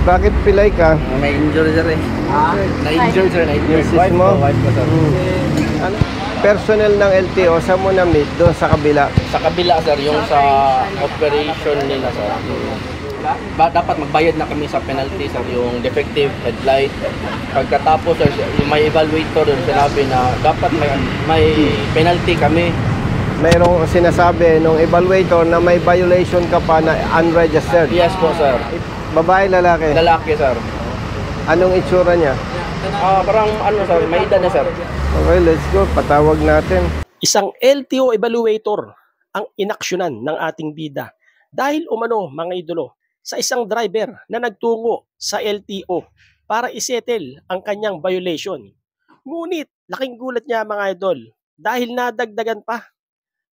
Bakit pilay ka? May injury sir eh. Na-injured sir, na-injured. Misis mo? Wife ko sir. Ano? Personnel ng LTO, saan mo na-meet? Doon sa kabila? Sa kabila sir, yung sa operation nila sir. Dapat magbayad na kami sa penalty sir, yung defective headlight. Pagkatapos sir, yung may evaluator doon sinabi na dapat may penalty kami. Mayroong sinasabi nung evaluator na may violation ka pa na unregistered. Yes po sir. Babae, lalaki? Lalaki sir. Anong itsura niya? Parang ano sir, may edad na sir. Okay, let's go. Patawag natin. Isang LTO evaluator ang inaksyonan ng ating bida dahil umano mga idolo sa isang driver na nagtungo sa LTO para isettle ang kanyang violation. Ngunit laking gulat niya mga idol dahil nadagdagan pa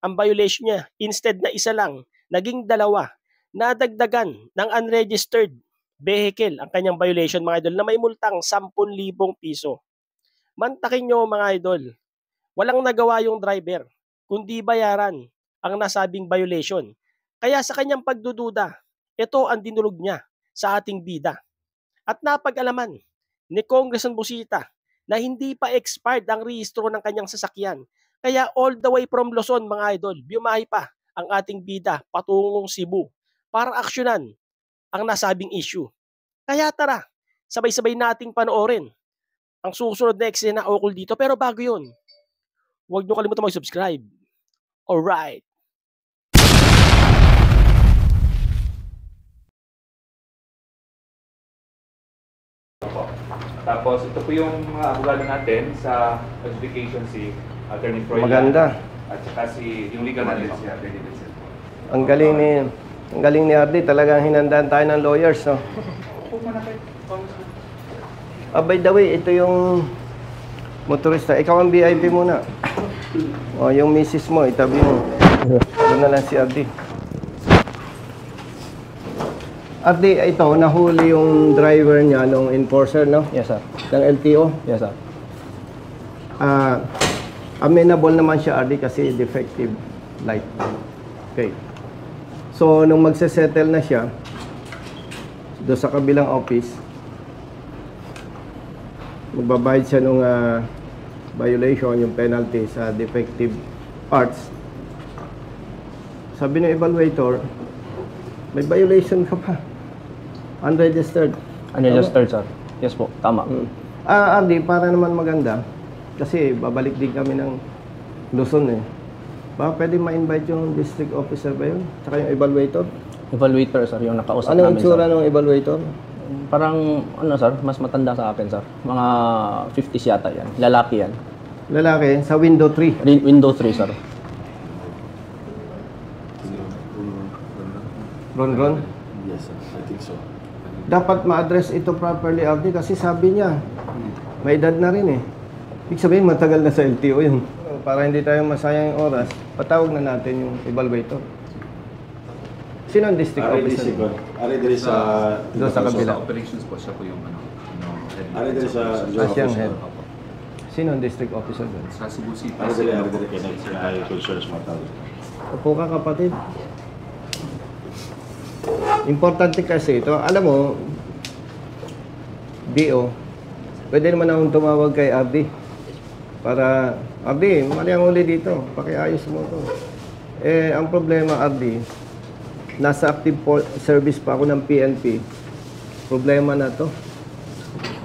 ang violation niya. Instead na isa lang, naging dalawa. Nadagdagan ng unregistered vehicle ang kanyang violation mga idol na may multang 10,000 piso. Mantakin nyo mga idol, walang nagawa yung driver kundi bayaran ang nasabing violation. Kaya sa kanyang pagdududa, ito ang dinulog niya sa ating bida. At napag-alaman ni Congressman Busita na hindi pa expired ang rehistro ng kanyang sasakyan. Kaya all the way from Luzon mga idol, biyahe pa ang ating bida patungong Cebu para aksyonan ang nasabing issue. Kaya tara, sabay-sabay nating panoorin ang susunod na eksena ukol dito. Pero bago yun, huwag nyo kalimutan mag-subscribe. Alright. Tapos ito po yung mga abogado natin sa adjudication, si Attorney Freud. Maganda. At saka yung legal natin si Attorney Vincent. Ang galing ni Ardi. Talagang hinandaan tayo ng lawyers, no? By the way, ito yung motorista. Ikaw ang VIP muna. O, yung misis mo, itabi mo. Doon na lang si Ardi. Ardi, ito, nahuli yung driver niya nung enforcer, no? Yes sir. Ng LTO. Yes sir. Amenable naman siya, Ardi, kasi defective light. Okay. So, nung magsesettle na siya, doon sa kabilang office, magbabayad siya nung violation, yung penalty sa defective parts. Sabi ng evaluator, may violation ka pa. Unregistered. Unregistered sir. Yes po, tama. Ardi, para naman maganda, kasi babalik din kami ng Luzon eh. Baka pwede ma-invite yung district officer ba yun? Tsaka yung evaluator? Evaluator sir, yung nakausap Ano namin yung tsura sir. ng evaluator? Parang ano sir, mas matanda sa akin sir. Mga 50s yata yan. Lalaki yan. Lalaki, sa window 3. Window 3 sir. Ron? Yes, sir. I think so. Dapat ma-address ito properly, Ardi, kasi sabi niya, may edad na rin eh. Ibig sabihin, matagal na sa LTO yun. Para hindi tayo masayang yung oras, patawag na natin yung evaluator. Sino ang district officer? Ari diri sa Doon sa kabila. Operations po siya po yung Ari diri sa Siyang head. Sino ang district officer doon? sa Cebu City. Ari diri kay tayo concerns matawag. Upo ka, kapatid. Importante kasi ito. Alam mo, DO, pwede naman akong tumawag kay Ardi. Para, Ardi, mali ang uli dito. Pakiayos mo ito. Eh, ang problema, Ardi, nasa active service pa ako ng PNP. Problema na to.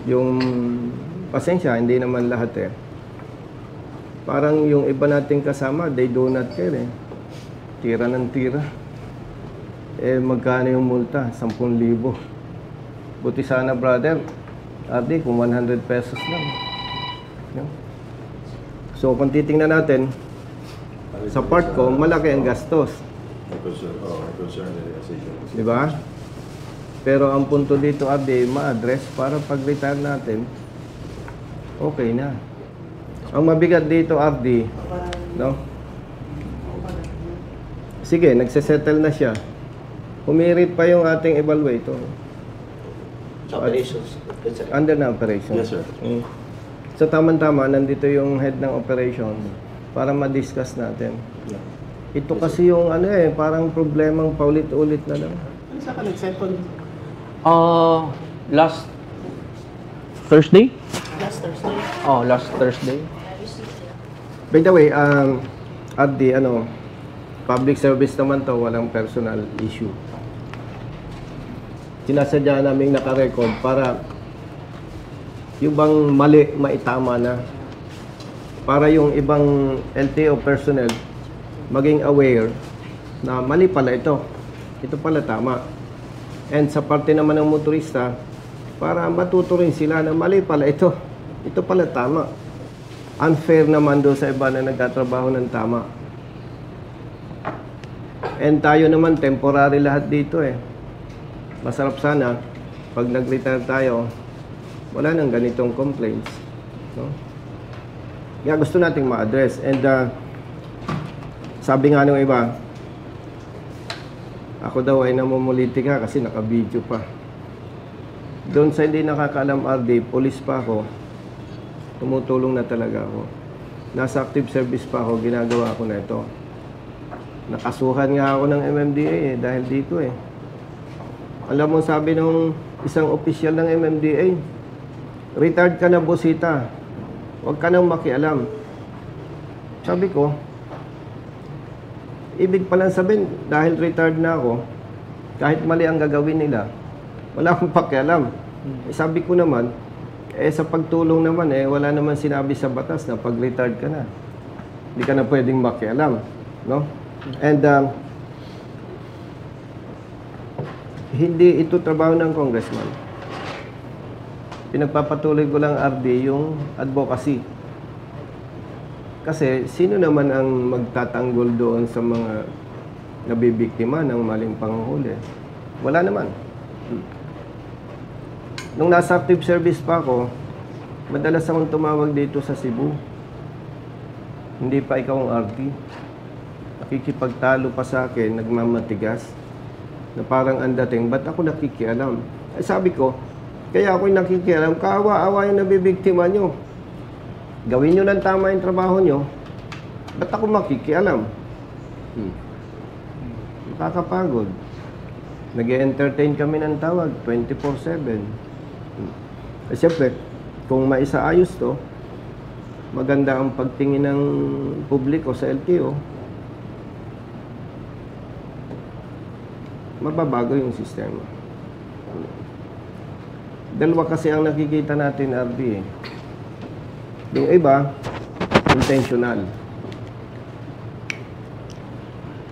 Yung, pasensya, hindi naman lahat eh. Parang yung iba nating kasama, they do not care eh. Tira ng tira. Eh, magkano yung multa? 10,000. Buti sana, brother. Ardi, kung 100 pesos lang. No? So, kung titingnan natin, sa part ko, malaki ang gastos. Di ba? Pero ang punto dito, Ardi, ma-address para pag-retire natin, okay na. Ang mabigat dito, Ardi, no? Sige, nagsesettle na siya. Humirit pa yung ating evaluator. Operations. Under na operation. Yes, sir. So, tama-tama, nandito yung head ng operation para ma-discuss natin. Yeah. Ito kasi yung ano eh, parang problemang paulit-ulit na lang. Last Thursday? Last Thursday. Oh, last Thursday. By the way, RD, public service naman to, walang personal issue. Sinasadya namin nakarecord para yung bang mali maitama na. Para yung ibang LTO personnel maging aware na mali pala ito. Ito pala tama. And sa parte naman ng motorista, para matuto rin sila na mali pala ito. Ito pala tama. Unfair naman doon sa iba na nagtatrabaho ng tama. And tayo naman, temporary lahat dito eh. Masarap sana, pag nag-retire tayo, wala nang ganitong complaints. No? Kaya gusto nating ma-address. And sabi nga ng iba, ako daw ay namumulitika kasi naka-video pa. Doon sa hindi nakakaalam, RD, police pa ako. Tumutulong na talaga ako. Nasa active service pa ako, ginagawa ko na ito. Nakasuhan nga ako ng MMDA dahil dito eh. Alam mo, sabi nung isang opisyal ng MMDA, retired ka na, Bosita. Huwag ka nang makialam. Sabi ko, ibig palang sabihin, dahil retired na ako, kahit mali ang gagawin nila, wala akong pakialam. Sabi ko naman, sa pagtulong naman, wala naman sinabi sa batas na pag-retired ka na. Hindi ka na pwedeng makialam. No? And, hindi ito trabaho ng congressman. Pinagpapatuloy ko lang, RD, yung advocacy. Kasi sino naman ang magtatanggol doon sa mga nabibiktima ng maling panguhuli? Wala naman. Nung nasa active service pa ako, madalas akong tumawag dito sa Cebu. Hindi pa ikaw ang RD. Nakikipagtalo pa sa akin, nagmamatigas. Na parang ang dating, ba't ako nakikialam? Sabi ko, kaya ako'y nakikialam, kaawa-awa yung nabibiktima nyo. Gawin nyo ng tama yung trabaho nyo, ba't ako makikialam? Nakakapagod. Nag-entertain kami ng tawag, 24/7. Siyempre, kung maisaayos to, maganda ang pagtingin ng publiko sa LTO, mababago yung sistema. Dalawa kasi ang nakikita natin, RD eh. Yung iba, intentional.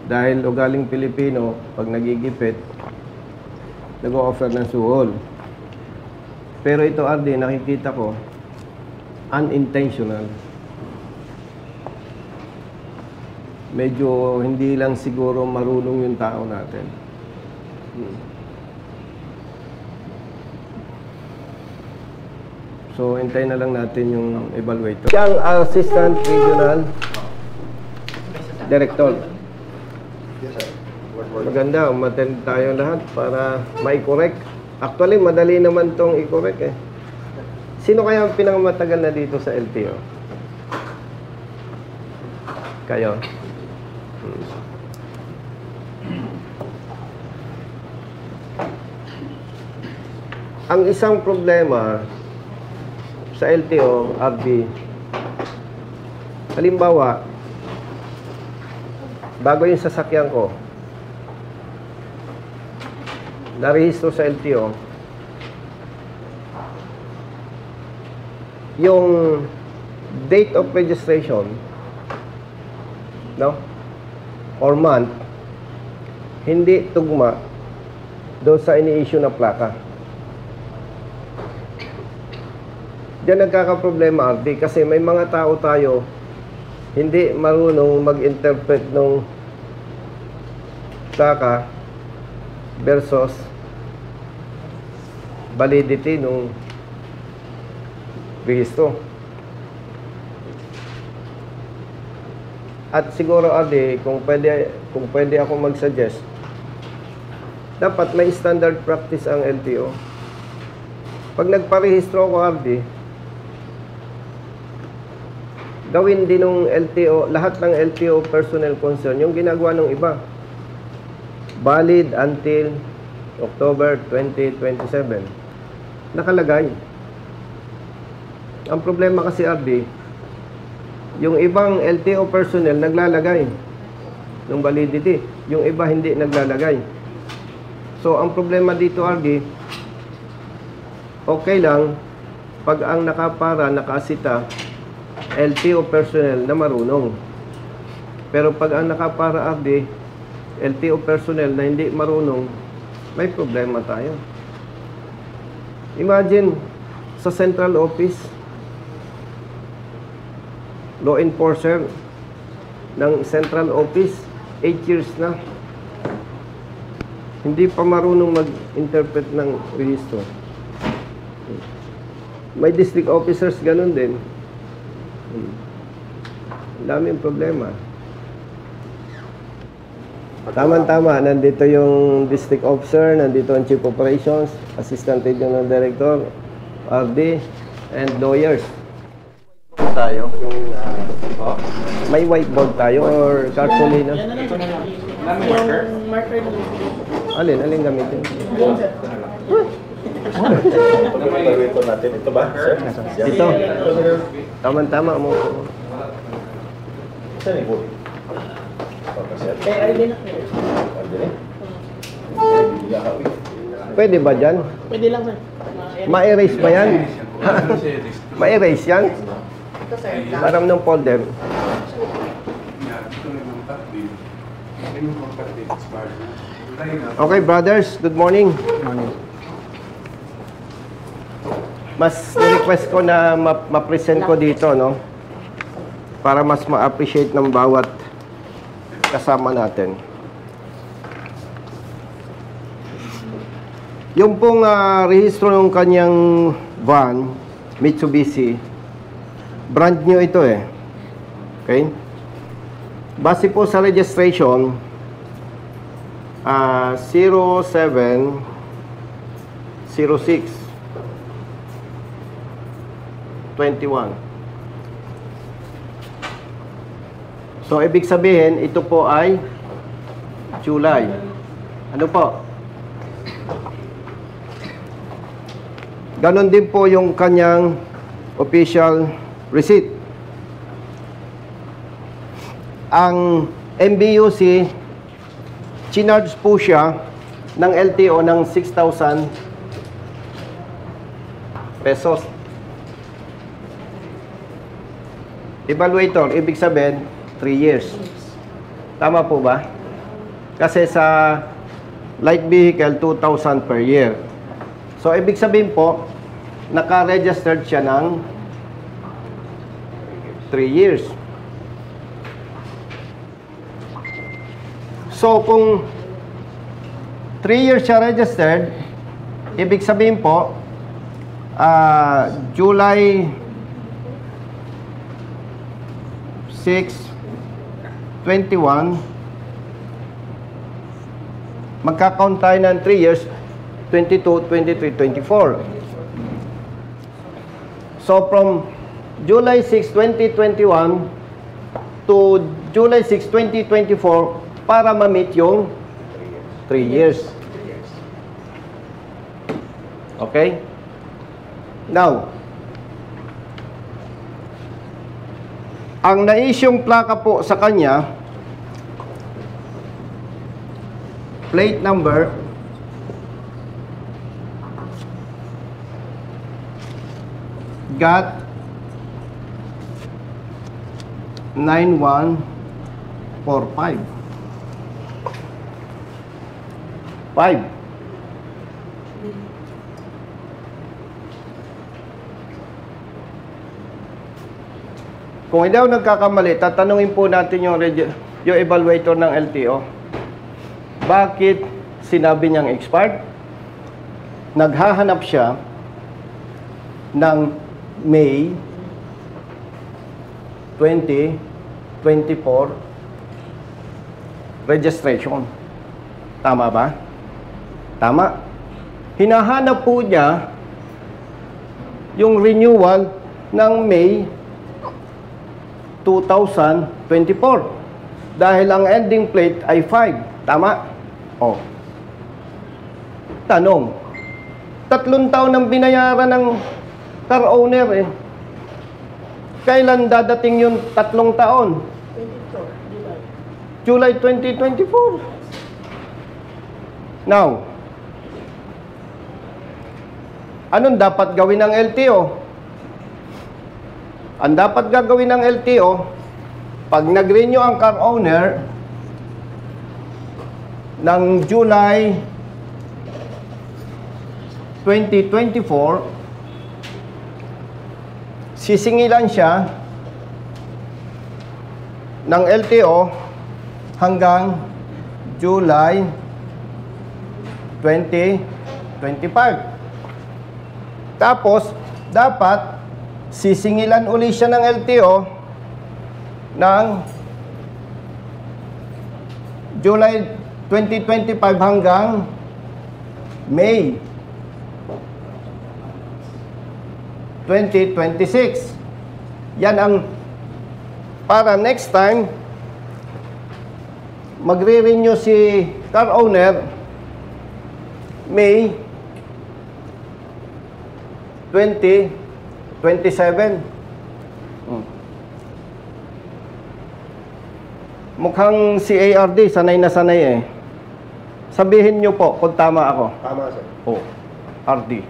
Dahil ugaling Pilipino, pag nagigipit, nag-o-offer ng suhol. Pero ito, RD, nakikita ko, unintentional. Medyo hindi lang siguro marunong yung tao natin. So, hintayin na lang natin yung evaluator. Yung Assistant Regional Director. Maganda, umattend tayo lahat para ma-correct. Actually, madali naman tong i-correct eh. Sino kaya ang pinakamatagal na dito sa LTO? Kayo? Ang isang problema sa LTO, RD, halimbawa, bago yung sasakyan ko, narehistro sa LTO, yung date of registration, no? Or month, hindi tugma doon sa ini-issue na plaka. Diyan nagkakaproblema, RD, kasi may mga tao tayo hindi marunong mag-interpret ng plaka versus validity ng rehistro. At siguro, RD, kung pwede ako mag-suggest, dapat may standard practice ang LTO. Pag nagparehistro ako, RD, gawin din ng LTO, lahat ng LTO personnel concern, yung ginagawa ng iba. Valid until October 2027. nakalagay. Ang problema kasi, RD, yung ibang LTO personnel naglalagay ng validity. Yung iba hindi naglalagay. So, ang problema dito, RD, okay lang pag ang nakapara, nakaasita, LTO personnel na marunong. Pero pag ang nakapara, RD, LTO personnel na hindi marunong, may problema tayo. Imagine, sa central office, law enforcer ng central office, 8 years na. Hindi pa marunong mag-interpret ng rehistro. May district officers ganun din. Ang daming problema. Tama-tama, nandito yung district officer, nandito ang chief operations, assistant regional director, RD, and lawyers. Tayo. May whiteboard tayo or cartolina? Yung marker na Alin gamitin? Evaluator natin. Ito ba, sir? Ito. Tama-tama mo. Saan yung board? Pwede ba dyan? Pwede lang, sir. Ma-erase ba yan? Ma-erase yan? Parang ng folder. Okay, brothers. Good morning. Mas request ko na ma-present ko dito, no? Para mas ma-appreciate ng bawat kasama natin. Yung pong rehistro ng kanyang van, Mitsubishi, brand new ito eh. Okay? Base po sa registration, 0706-21. So, ibig sabihin, ito po ay July. Ano po? Ganon din po yung kanyang official receipt. Ang MBUC, chinarge po siya ng LTO ng 6,000 pesos. Evaluator, ibig sabihin, 3 years. Tama po ba? Kasi sa light vehicle, 2,000 per year. So, ibig sabihin po, naka-registered siya ng 3 years. So, kung 3 years siya registered, ibig sabihin po, July 6, 21, magkakount tayo ng 3 years, 22, 23, 24. So, from July 6, 2021 to July 6, 2024, para ma-meet yung 3 years. Okay? Now, ang na-issue'ng plaka po sa kanya, plate number, GAT 9145. 5. Kung hindi ako nagkakamali, tatanungin po natin yung evaluator ng LTO. Bakit sinabi niyang expired? Naghahanap siya ng May 2024 registration. Tama ba? Tama. Hinahanap po niya yung renewal ng May 2024. Dahil ang ending plate ay 5. Tama? Oh. Tanong, 3 taon ang binayaran ng car owner eh. Kailan dadating yung 3 taon? July 2024. Now, anong dapat gawin ng LTO? Ang dapat gagawin ng LTO, pag nag-renew ang car owner ng July 2024, sisingilan siya ng LTO hanggang July 2025. Tapos, dapat sisingilan uli siya ng LTO ng July 2025 hanggang May 2026. Yan ang para next time magre-renew si car owner May 2027. Mukhang si ARD sanay na sanay eh. Sabihin nyo po kung tama ako. Tama, sir. Oh, RD.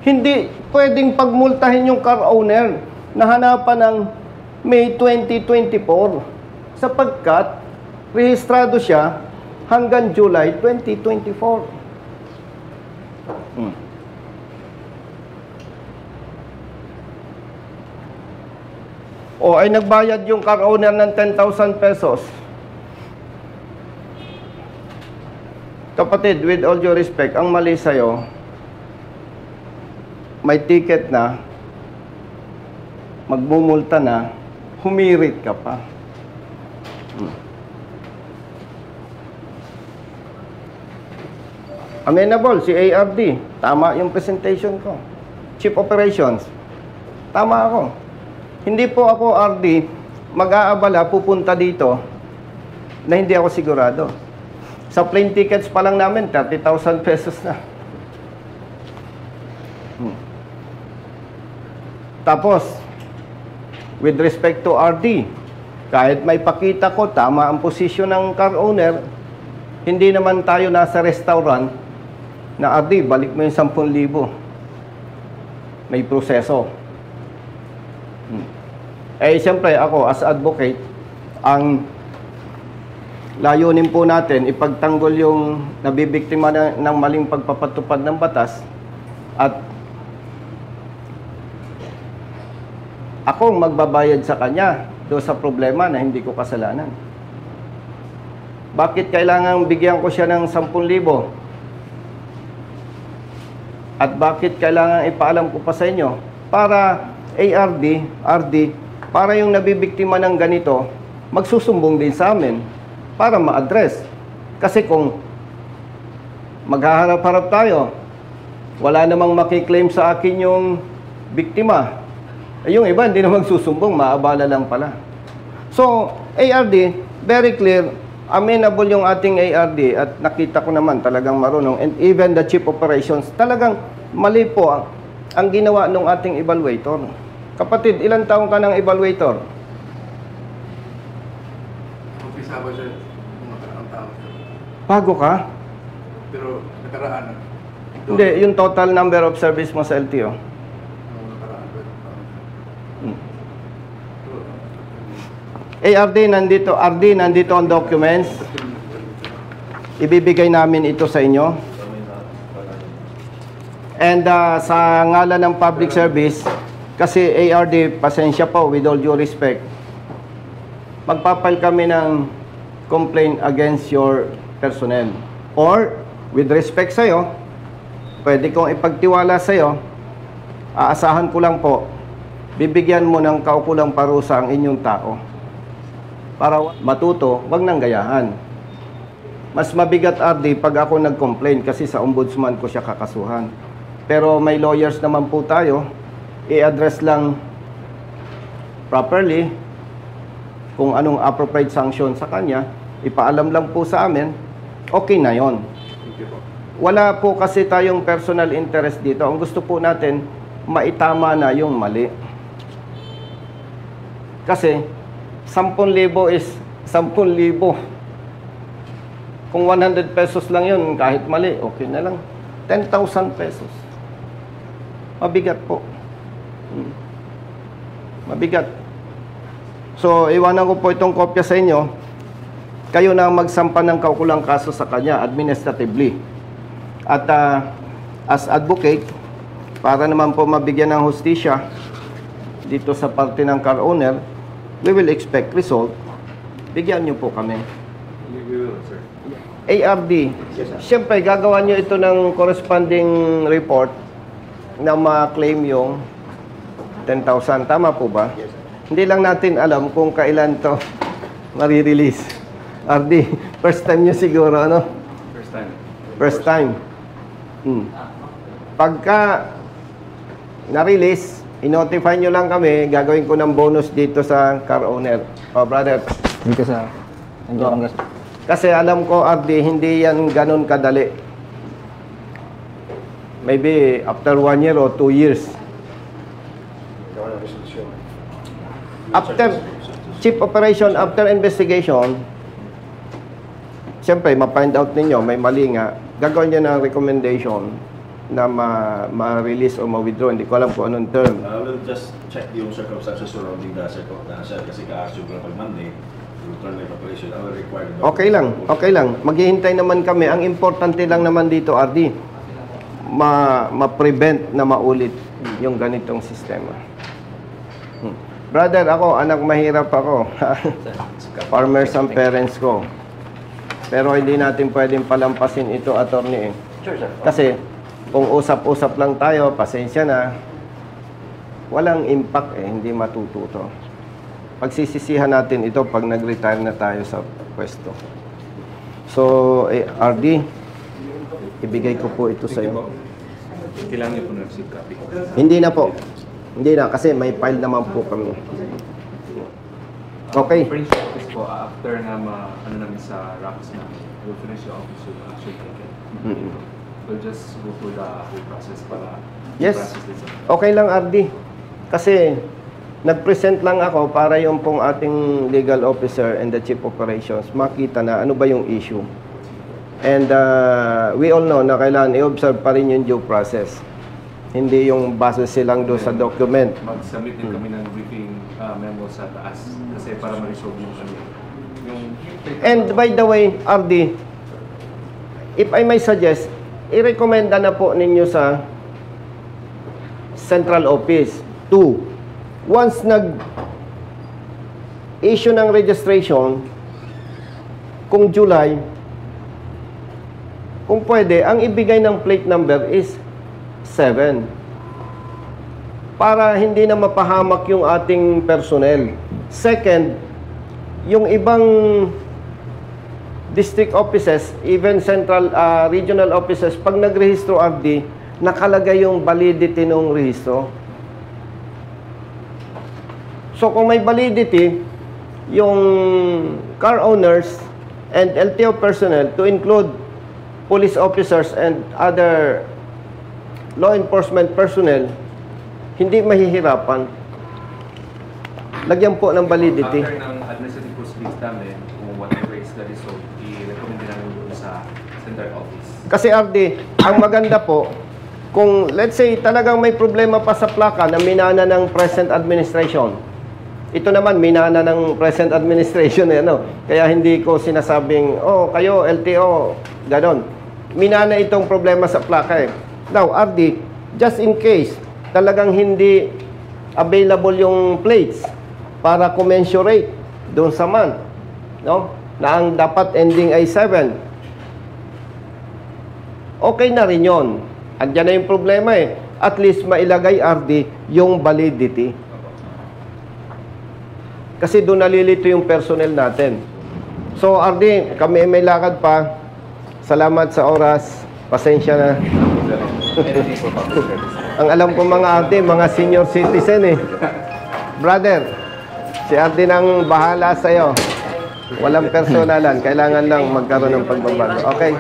Hindi pwedeng pagmultahin yung car owner na hanapan ng May 2024 sapagkat rehistrado siya hanggang July 2024. O ay nagbayad yung car owner ng 10,000 pesos. Kapatid, with all due respect, ang mali sa'yo, may ticket na, magmumulta na, humirit ka pa. Amenable, si ARD, tama yung presentation ko. Chief Operations, tama ako. Hindi po ako, RD, mag-aabala, pupunta dito na hindi ako sigurado. Sa plane tickets pa lang namin, 30,000 pesos na. Tapos, with respect to RD, kahit may pakita ko, tama ang posisyon ng car owner, hindi naman tayo nasa restaurant na RD, balik mo yung 10,000. May proseso. Eh, siyempre, ako, as advocate, ang layunin po natin, ipagtanggol yung nabibiktima ng maling pagpapatupad ng batas at akong magbabayad sa kanya doon sa problema na hindi ko kasalanan. Bakit kailangan bigyan ko siya ng 10,000? At bakit kailangan ipaalam ko pa sa inyo? Para ARD, RD, para yung nabibiktima ng ganito, magsusumbong din sa amin para ma-address. Kasi kung maghaharap-harap tayo, wala namang makiklaim sa akin yung biktima. Yung iba, hindi na magsusumbong, maabala lang pala. So, ARD, very clear, amenable yung ating ARD at nakita ko naman talagang marunong. And even the Chief Operations, talagang mali po ang ginawa ng ating evaluator. Kapatid, ilang taong ka ng evaluator? Umpisa ba siya kung nakaraang taon? Bago ka? Pero nakaraan na. Hindi, yung total number of service mo sa LTO. Nakaraan ba? ARD, nandito. RD, nandito ang documents. Ibibigay namin ito sa inyo. And sa ngalan ng public service, kasi ARD, pasensya po, with all due respect, magpapile kami ng complaint against your personnel. Or, with respect sa'yo, pwede kong ipagtiwala sa'yo, aasahan ko lang po, bibigyan mo ng kaukulang parusa ang inyong tao. Para matuto, wag nang gayahan. Mas mabigat, RD, pag ako nag-complain kasi sa ombudsman ko siya kakasuhan. Pero may lawyers naman po tayo, i-address lang properly kung anong appropriate sanction sa kanya, ipaalam lang po sa amin, okay na yon. Wala po kasi tayong personal interest dito. Ang gusto po natin, maitama na yung mali. Kasi, 10,000 is 10,000. Kung 100 pesos lang yun, kahit mali, okay na lang. 10,000 pesos. Mabigat po. Mabigat. So, iwanan ko po itong kopya sa inyo. Kayo na magsampa ng kaukulang kaso sa kanya administratively. At as advocate, para naman po mabigyan ng hustisya dito sa parte ng car owner, we will expect result. Bigyan nyo po kami. We will, sir. ARD, siyempre gagawa nyo ito ng corresponding report na ma-claim yung 10,000. Tama po ba? Hindi lang natin alam kung kailan to marirelease. RD, first time nyo siguro, ano? First time. First time. Pagka na-release, i-notify nyo lang kami, gagawin ko ng bonus dito sa car owner. Oh, brother. Dito sa Kasi alam ko, RD, hindi yan ganun kadali. Maybe after 1 year or 2 years. After chief operation, after investigation, siyempre, ma-find out ninyo, may mali nga, gagawin nyo ng recommendation na ma-release o ma-withdraw. Hindi ko alam kung anong term. We'll just check yung circumstances surrounding the kasi ka-assume ko pag Monday, return like operation, I will require the Okay lang, okay lang. Maghihintay naman kami. Ang importante lang naman dito, RD, ma-prevent na maulit yung ganitong sistema. Brother, ako, anak mahirap ako. Farmers ang parents ko. Pero hindi natin pwedeng palampasin ito, attorney. Sure, sir. Kasi, kung usap-usap lang tayo, pasensya na, walang impact hindi matututo. Pagsisisihan natin ito pag nag-retire na tayo sa pwesto. So, RD, ibigay ko po ito sa iyo. Kailangan niyo po ng receipt copy. Hindi na po. Hindi na, kasi may file naman po kami. Okay. Finish the office po, after na ano namin sa racks namin, we'll finish the office with action ticket. We'll just go through the whole process para Yes. process this. Okay lang, RD. Kasi, nag-present lang ako para yung pong ating legal officer and the chief operations makita na ano ba yung issue. And we all know na kailangan i-observe pa rin yung due process. Hindi yung base silang doon sa document. Mag-submit din kami ng briefing memo sa taas kasi para ma-resolve yung And by the way, RD, if I may suggest, i-recommenda na po ninyo sa central office. 2, once nag-issue ng registration, kung July, kung pwede, ang ibigay ng plate number is 7. Para hindi na mapahamak yung ating personnel. Second, yung ibang district offices, even central, regional offices, pag nagrehistro RD, nakalagay yung validity ng rehistro. So kung may validity, yung car owners and LTO personnel, to include police officers and other law enforcement personnel, hindi mahihirapan. Lagyan po ng validity. After ng administrative proceedings namin, kung whatever is the result, i-recommend din namin doon sa central office. Kasi RD, ang maganda po, kung let's say talagang may problema pa sa plaka na minana ng present administration, ito naman minana ng present administration kaya hindi ko sinasabing, oh kayo LTO, ganon. Minana itong problema sa plaka Now, RD, just in case talagang hindi available yung plates para commensurate doon sa month, na ang dapat ending ay 7. Okay na rin yun. Andiyan na yung problema At least mailagay, RD, yung validity. Kasi doon nalilito yung personnel natin. So, RD, kami may lakad pa. Salamat sa oras. Pasensya na. Ang alam ko mga RD, mga senior citizen Brother, si RD nang bahala sa'yo. Walang personalan. Kailangan lang magkaroon ng pagbabago. Okay?